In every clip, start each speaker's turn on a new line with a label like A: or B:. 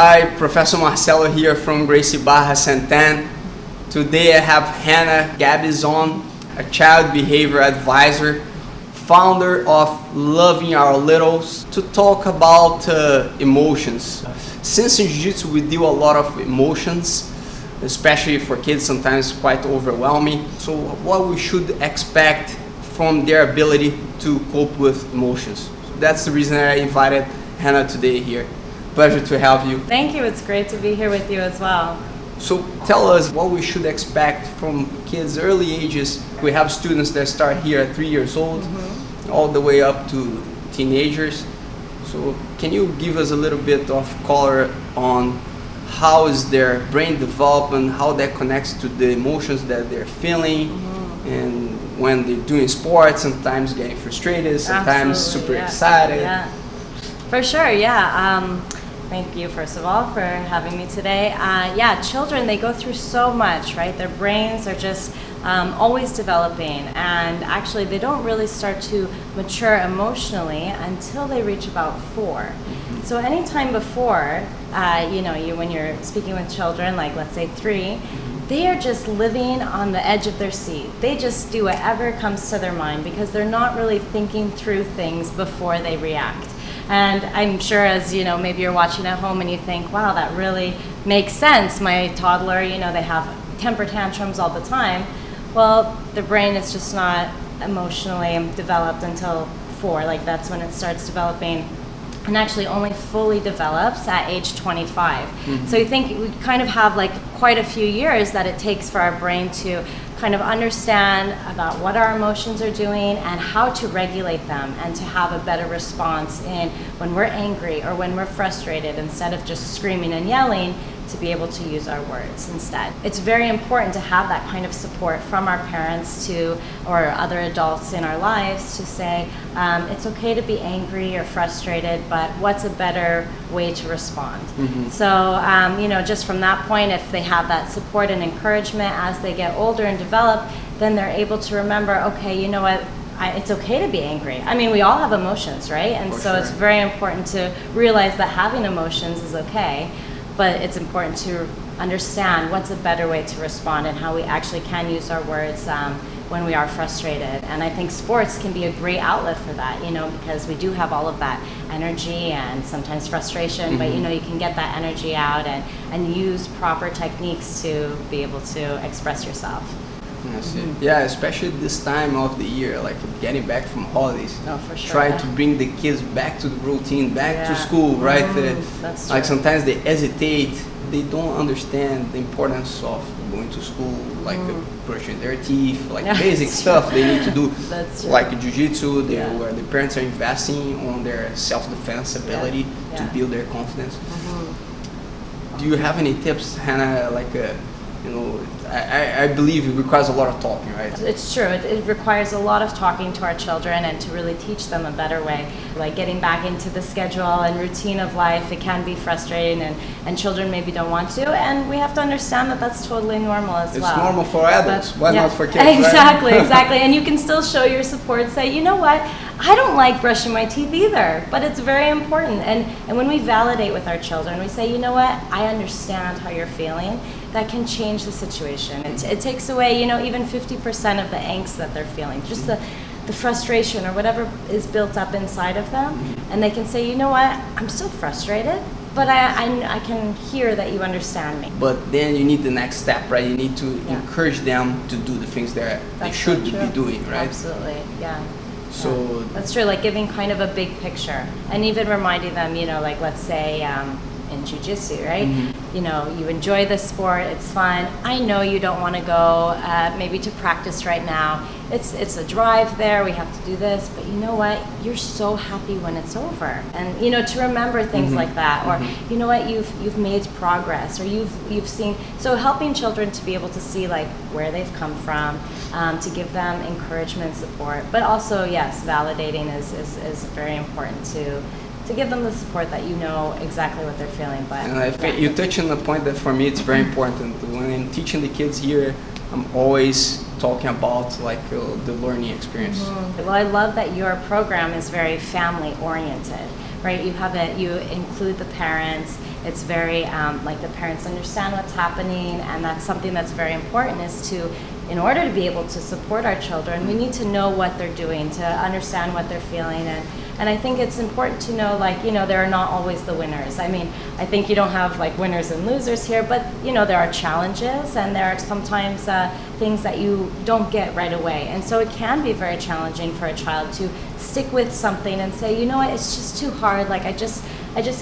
A: Hi, Professor Marcelo here from Gracie Barra Sainte-Anne. Today I have Hannah Gabizon, a child behavior advisor, founder of Loving Our Littles, to talk about emotions. Since in Jiu-Jitsu we deal a lot of emotions, especially for kids, sometimes quite overwhelming. So what we should expect from their ability to cope with emotions. So that's the reason I invited Hannah today here. Pleasure to have you.
B: Thank you. It's great to be here with you as well.
A: So tell us what we should expect from kids early ages. We have students that start here at 3 years old, all the way up to teenagers. So can you give us a little bit of color on how is their brain development, how that connects to the emotions that they're feeling, and when they're doing sports, sometimes getting frustrated, sometimes super excited.
B: Yeah, for sure, yeah. Thank you, first of all, for having me today. Children, they go through so much, right? Their brains are just always developing, and actually they don't really start to mature emotionally until they reach about 4. So anytime before, when you're speaking with children, like let's say 3, they are just living on the edge of their seat. They just do whatever comes to their mind because they're not really thinking through things before they react. And I'm sure, as you know, maybe you're watching at home and you think, wow, that really makes sense. My toddler, they have temper tantrums all the time. Well, the brain is just not emotionally developed until 4. Like that's when it starts developing, and actually only fully develops at age 25. So you think we kind of have like quite a few years that it takes for our brain to kind of understand about what our emotions are doing and how to regulate them and to have a better response in when we're angry or when we're frustrated, instead of just screaming and yelling, to be able to use our words instead. It's very important to have that kind of support from our parents or other adults in our lives to say, it's okay to be angry or frustrated, but what's a better way to respond? So, just from that point, if they have that support and encouragement as they get older and develop, then they're able to remember, okay, you know what, it's okay to be angry. I mean, we all have emotions, right? And so it's very important to realize that having emotions is okay, but it's important to understand what's a better way to respond and how we actually can use our words when we are frustrated. And I think sports can be a great outlet for that, because we do have all of that energy and sometimes frustration, but you can get that energy out and use proper techniques to be able to express yourself.
A: Yeah, especially this time of the year, like getting back from holidays.
B: Oh, for sure.
A: Try to bring the kids back to the routine, back to school, right?
B: That's true.
A: Like sometimes they hesitate, they don't understand the importance of going to school, like brushing their teeth, like basic stuff they need to do, like Jiu-Jitsu, where the parents are investing on their self-defense ability to build their confidence. Do you have any tips, Hannah, like I believe it requires a lot of talking, right?
B: It's true. It requires a lot of talking to our children and to really teach them a better way. Like getting back into the schedule and routine of life, it can be frustrating, and children maybe don't want to, and we have to understand that that's totally normal as well.
A: It's normal for adults, why not for kids?
B: Exactly,
A: right?
B: Exactly. And you can still show your support, say, you know what, I don't like brushing my teeth either, but it's very important. And when we validate with our children, we say, you know what, I understand how you're feeling, that can change the situation. It takes away, even 50% of the angst that they're feeling, just the frustration or whatever is built up inside of them. And they can say, you know what, I'm still frustrated, but I can hear that you understand me.
A: But then you need the next step, right? You need to encourage them to do the things that they should be doing, right?
B: Absolutely, yeah.
A: So
B: that's true, like giving kind of a big picture and even reminding them, like let's say in Jiu-Jitsu, right? You enjoy this sport, it's fun. I know you don't want to go maybe to practice right now. It's a drive there, we have to do this, but you know what? You're so happy when it's over. And to remember things like that, or you know what, you've made progress, or you've seen, so helping children to be able to see like where they've come from, to give them encouragement, support, but also yes, validating is very important to give them the support that you know exactly what they're feeling. But
A: and I think you touch on a point that for me it's very important. When I'm teaching the kids here, I'm always talking about like the learning experience.
B: Well, I love that your program is very family oriented, right? You include the parents. It's very like the parents understand what's happening, and that's something that's very important. Is to, in order to be able to support our children, we need to know what they're doing, to understand what they're feeling, and I think it's important to know, like, you know, there are not always the winners. I mean, I think you don't have like winners and losers here, but you know, there are challenges, and there are sometimes things that you don't get right away, and so it can be very challenging for a child to stick with something and say, you know what, it's just too hard, like I just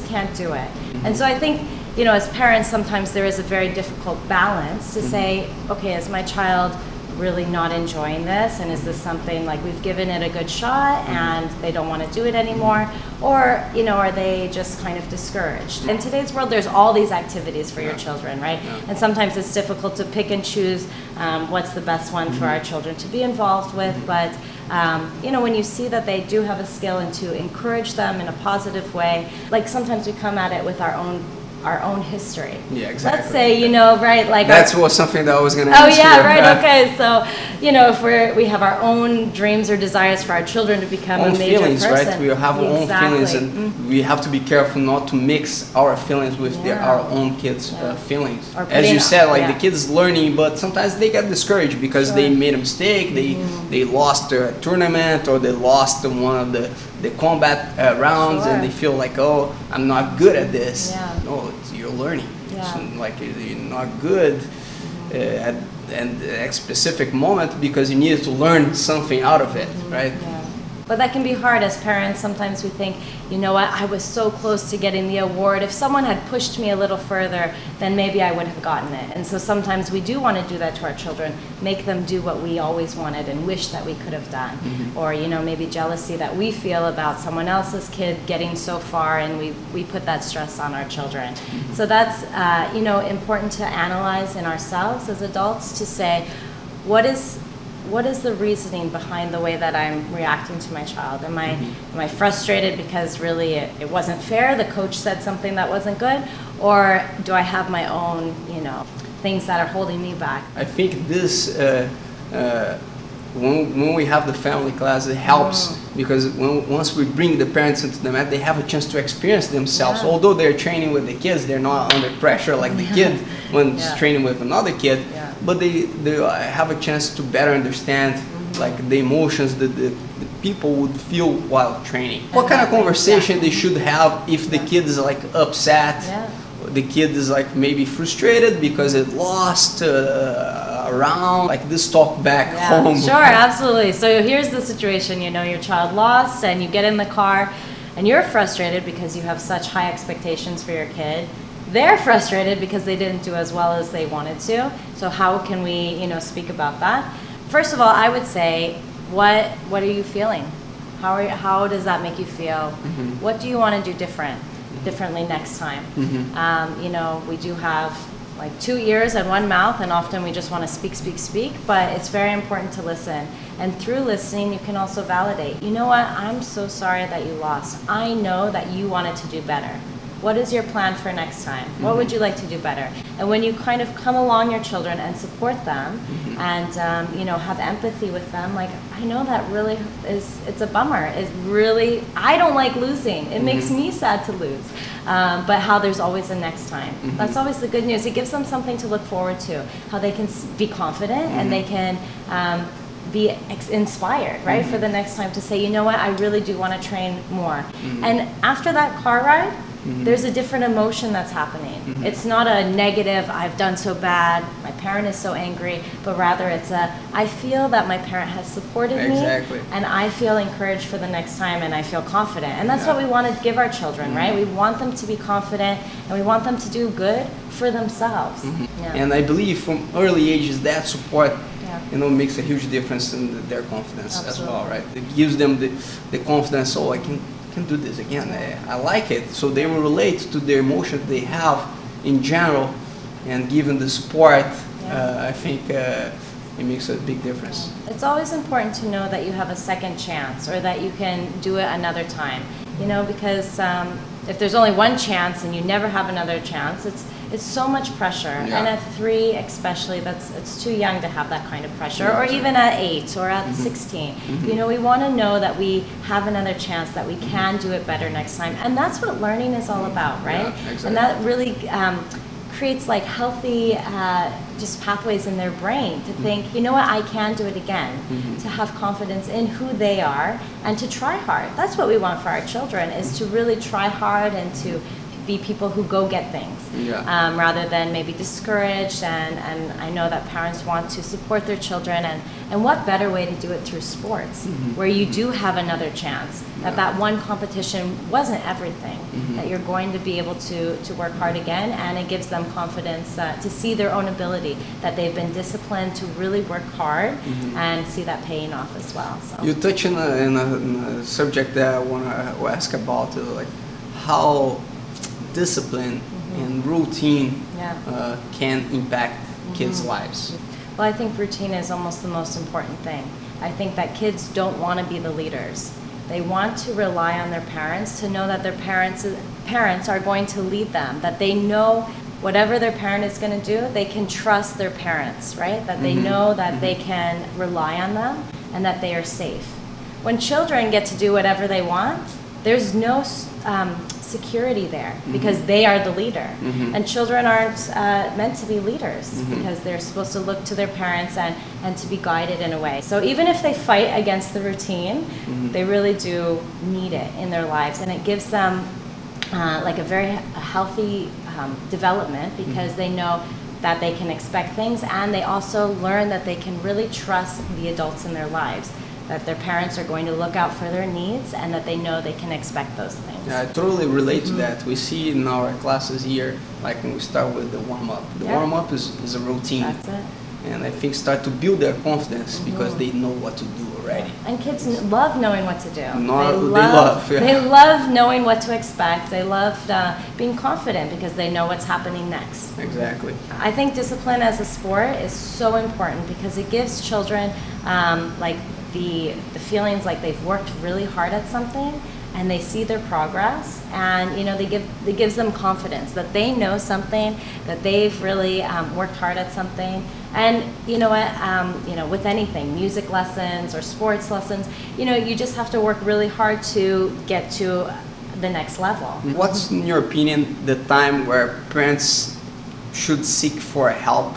B: can't do it. And so I think, you know, as parents, sometimes there is a very difficult balance to say, okay, is my child really not enjoying this, and is this something like we've given it a good shot and they don't want to do it anymore, or, you know, are they just kind of discouraged? In today's world, there's all these activities for your children, right? And sometimes it's difficult to pick and choose what's the best one for our children to be involved with, but you know, when you see that they do have a skill, and to encourage them in a positive way, like sometimes we come at it with our own history.
A: Yeah, exactly.
B: Let's say, you know, right, like
A: that's what something that I was going to ask
B: oh yeah,
A: you.
B: right, okay. So, you know, if we have our own dreams or desires for our children to become a major
A: feelings,
B: person.
A: right? We have our own feelings, and we have to be careful not to mix our feelings with our own kids' feelings. As you said, like the kids learning, but sometimes they get discouraged because they made a mistake, they lost a tournament, or they lost one of the combat rounds, and they feel like, oh, I'm not good at this. No, you're learning. It's like you're not good at a specific moment because you needed to learn something out of it, right? But
B: that can be hard as parents. Sometimes we think, you know what, I was so close to getting the award. If someone had pushed me a little further, then maybe I would have gotten it. And so sometimes we do want to do that to our children, make them do what we always wanted and wish that we could have done. Or, you know, maybe jealousy that we feel about someone else's kid getting so far, and we put that stress on our children. So that's, you know, important to analyze in ourselves as adults, to say, what is the reasoning behind the way that I'm reacting to my child? Am I frustrated because really it wasn't fair, the coach said something that wasn't good, or do I have my own, you know, things that are holding me back?
A: I think this, when we have the family class, it helps because once we bring the parents into the mat, they have a chance to experience themselves. Although they're training with the kids, they're not under pressure like the kid when training with another kid. But they have a chance to better understand like the emotions that the people would feel while training. What kind of conversation they should have if the kid is like upset, the kid is like maybe frustrated because it lost a round, like this talk back home.
B: Sure, absolutely. So here's the situation, you know, your child lost and you get in the car and you're frustrated because you have such high expectations for your kid. They're frustrated because they didn't do as well as they wanted to. So how can we, you know, speak about that? First of all, I would say, what are you feeling? How does that make you feel? What do you want to do differently next time? You know, we do have like 2 ears and 1 mouth, and often we just want to speak, but it's very important to listen. And through listening, you can also validate. You know what? I'm so sorry that you lost. I know that you wanted to do better. What is your plan for next time? What would you like to do better? And when you kind of come along your children and support them and, you know, have empathy with them, like, I know that really it's a bummer. It's really, I don't like losing. It makes me sad to lose. But how there's always a next time. That's always the good news. It gives them something to look forward to, how they can be confident and they can be inspired, right, for the next time to say, you know what, I really do want to train more. And after that car ride, there's a different emotion that's happening. It's not a negative, I've done so bad, my parent is so angry, but rather it's I feel that my parent has supported me, and I feel encouraged for the next time, and I feel confident. And that's what we want to give our children, right? We want them to be confident, and we want them to do good for themselves.
A: And I believe from early ages that support you know, makes a huge difference in their confidence as well, right? It gives them the confidence, oh, I can do this again. I like it. So they will relate to the emotions they have in general, and given the support, I think it makes a big difference.
B: It's always important to know that you have a second chance, or that you can do it another time, you know, because if there's only one chance and you never have another chance, it's so much pressure.
A: Yeah.
B: And at 3 especially, it's too young to have that kind of pressure, or even at 8 or at 16. You know, we want to know that we have another chance, that we can do it better next time. And that's what learning is all about, right?
A: Yeah, exactly.
B: And that really creates like healthy just pathways in their brain to think, you know what, I can do it again, to have confidence in who they are and to try hard. That's what we want for our children, is to really try hard and to be people who go get things, rather than maybe discouraged. And I know that parents want to support their children, and what better way to do it through sports, where you do have another chance, that one competition wasn't everything, that you're going to be able to work hard again, and it gives them confidence to see their own ability, that they've been disciplined to really work hard and see that paying off as well. So.
A: You touch in a subject that I want to ask about, like how discipline and routine can impact kids' lives.
B: Well, I think routine is almost the most important thing. I think that kids don't want to be the leaders. They want to rely on their parents, to know that their parents are going to lead them, that they know whatever their parent is going to do, they can trust their parents, right? That they know that they can rely on them and that they are safe. When children get to do whatever they want, there's no security there, because they are the leader. And children aren't meant to be leaders, because they're supposed to look to their parents and to be guided in a way. So even if they fight against the routine, they really do need it in their lives, and it gives them like a very healthy development, because they know that they can expect things, and they also learn that they can really trust the adults in their lives, that their parents are going to look out for their needs, and that they know they can expect those things.
A: Yeah, I totally relate to that. We see in our classes here, like when we start with the warm-up. The warm-up is a routine.
B: That's it.
A: And I think start to build their confidence, because they know what to do already.
B: And kids love knowing what to do.
A: They
B: love knowing what to expect. They love being confident, because they know what's happening next.
A: Exactly.
B: I think discipline as a sport is so important, because it gives children like the feelings like they've worked really hard at something, and they see their progress, and you know, it gives them confidence that they know something, that they've really worked hard at something. And you know what, you know, with anything, music lessons or sports lessons, you know, you just have to work really hard to get to the next level.
A: What's, in your opinion, the time where parents should seek for help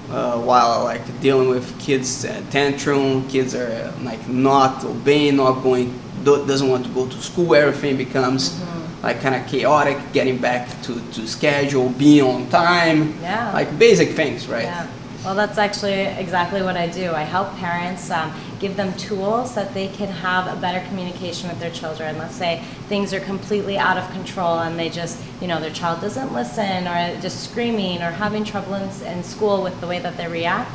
A: while like dealing with kids' tantrum? Kids are like not obeying, not going, doesn't want to go to school. Everything becomes like kind of chaotic, getting back to schedule, being on time, like basic things, right?
B: Yeah. Well, that's actually exactly what I do. I help parents, give them tools that they can have a better communication with their children. Let's say things are completely out of control, and they just, you know, their child doesn't listen, or just screaming, or having trouble in school with the way that they react.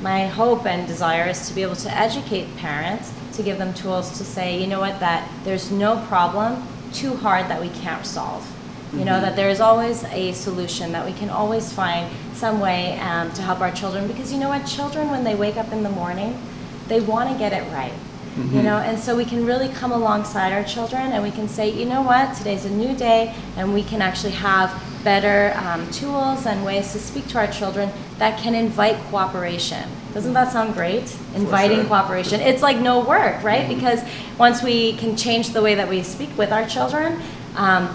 B: My hope and desire is to be able to educate parents, to give them tools to say, you know what, that there's no problem too hard that we can't solve. You know, that there is always a solution, that we can always find some way to help our children, because you know what, children, when they wake up in the morning, they want to get it right. You know, and so we can really come alongside our children, and we can say, you know what, today's a new day, and we can actually have better tools and ways to speak to our children that can invite cooperation. Doesn't that sound great? Inviting cooperation. It's like no work, right? Because once we can change the way that we speak with our children,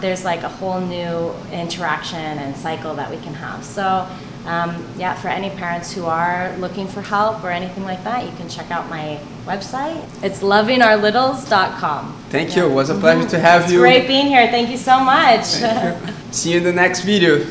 B: there's like a whole new interaction and cycle that we can have. So yeah, for any parents who are looking for help or anything like that, you can check out my website. It's lovingourlittles.com.
A: Thank you. It was a pleasure to have you.
B: It's great being here. Thank you so much.
A: See you in the next video.